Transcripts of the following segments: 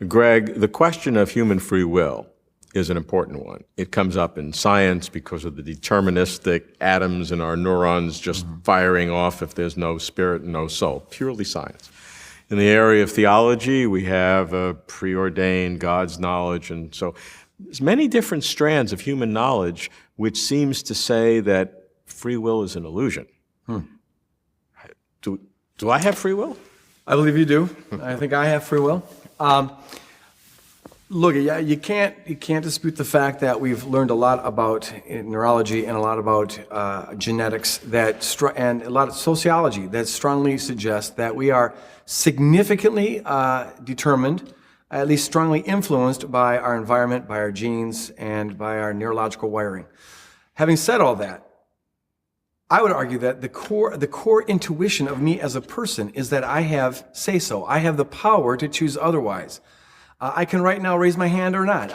Greg, the question of human free will is an important one. It comes up in science because of the deterministic atoms in our neurons just firing off if there's no spirit and no soul, purely science. In the area of theology, we have a preordained God's knowledge, and so there's many different strands of human knowledge which seems to say that free will is an illusion. Do I have free will? I believe you do. I think I have free will. Look, you can't dispute the fact that we've learned a lot about neurology and a lot about genetics and a lot of sociology that strongly suggests that we are significantly determined, at least strongly influenced by our environment, by our genes, and by our neurological wiring. Having said all that, I would argue that the core intuition of me as a person is that I have say-so. I have the power to choose otherwise. I can right now raise my hand or not.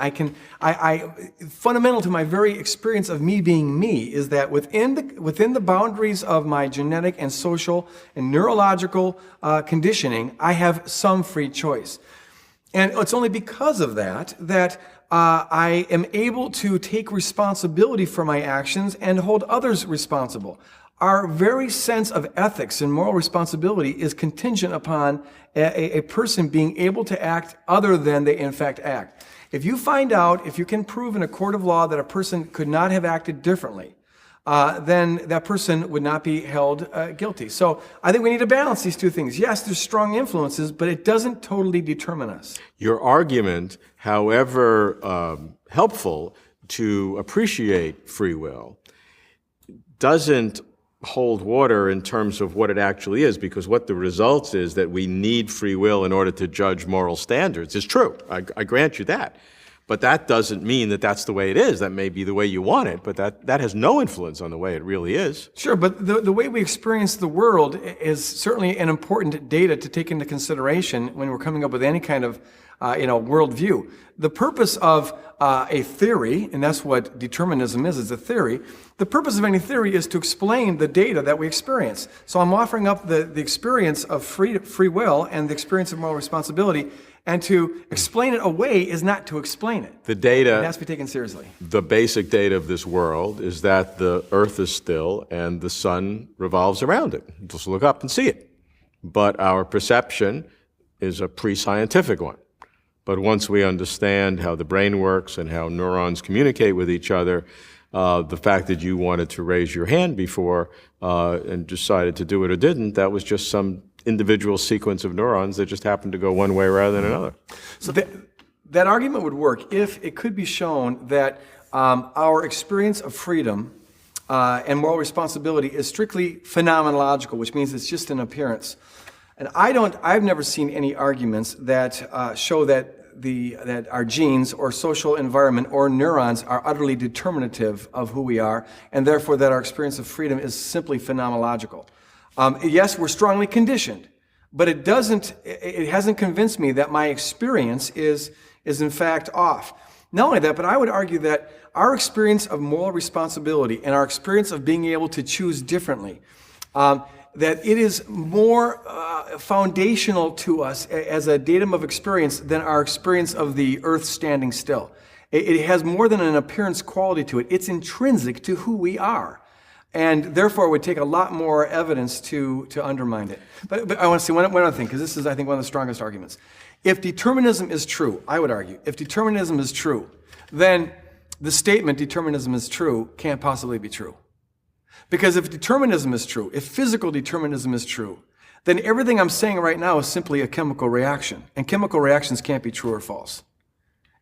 Fundamental to my very experience of me being me is that within the boundaries of my genetic and social and neurological conditioning, I have some free choice. And it's only because of that I am able to take responsibility for my actions and hold others responsible. Our very sense of ethics and moral responsibility is contingent upon a person being able to act other than they in fact act. If you can prove in a court of law that a person could not have acted differently, then that person would not be held guilty. So I think we need to balance these two things. Yes, there's strong influences, but it doesn't totally determine us. Your argument, however helpful to appreciate free will, doesn't hold water in terms of what it actually is, because what the result is that we need free will in order to judge moral standards is true. I grant you that. But that doesn't mean that that's the way it is. That may be the way you want it, but that has no influence on the way it really is. Sure, but the way we experience the world is certainly an important data to take into consideration when we're coming up with any kind of worldview. The purpose of a theory, and that's what determinism is a theory. The purpose of any theory is to explain the data that we experience. So I'm offering up the experience of free will and the experience of moral responsibility, and to explain it away is not to explain it. The data, it has to be taken seriously. The basic data of this world is that the earth is still and the sun revolves around it. Just look up and see it. But our perception is a pre-scientific one. But once we understand how the brain works and how neurons communicate with each other, the fact that you wanted to raise your hand before and decided to do it or didn't, that was just some individual sequence of neurons that just happened to go one way rather than another. So that argument would work if it could be shown that our experience of freedom and moral responsibility is strictly phenomenological, which means it's just an appearance. And I've never seen any arguments that show that our genes or social environment or neurons are utterly determinative of who we are, and therefore that our experience of freedom is simply phenomenological. Yes, we're strongly conditioned, but it hasn't convinced me that my experience is in fact off. Not only that, but I would argue that our experience of moral responsibility and our experience of being able to choose differently, that it is more foundational to us as a datum of experience than our experience of the earth standing still. It has more than an appearance quality to it. It's intrinsic to who we are. And therefore, it would take a lot more evidence to undermine it. But I want to say one other thing, because this is, I think, one of the strongest arguments. If determinism is true, I would argue, if determinism is true, then the statement determinism is true can't possibly be true. Because if determinism is true, if physical determinism is true, then everything I'm saying right now is simply a chemical reaction. And chemical reactions can't be true or false.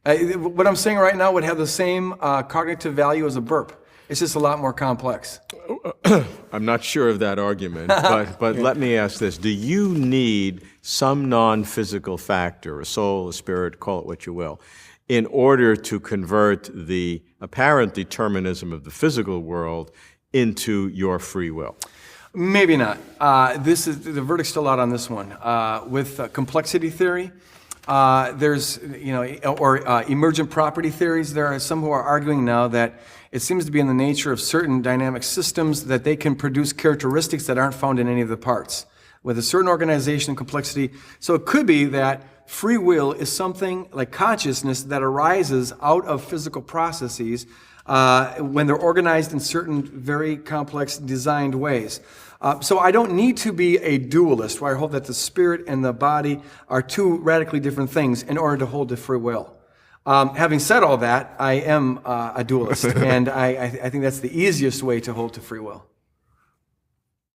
What I'm saying right now would have the same cognitive value as a burp. It's just a lot more complex. I'm not sure of that argument, but let me ask this. Do you need some non-physical factor, a soul, a spirit, call it what you will, in order to convert the apparent determinism of the physical world into your free will? Maybe not. The verdict's still out on this one. With complexity theory, there's, emergent property theories, there are some who are arguing now that it seems to be in the nature of certain dynamic systems that they can produce characteristics that aren't found in any of the parts with a certain organization and complexity. So it could be that free will is something like consciousness that arises out of physical processes when they're organized in certain very complex designed ways. So I don't need to be a dualist where I hold that the spirit and the body are two radically different things in order to hold to free will. Having said all that, I am a dualist, and I think that's the easiest way to hold to free will.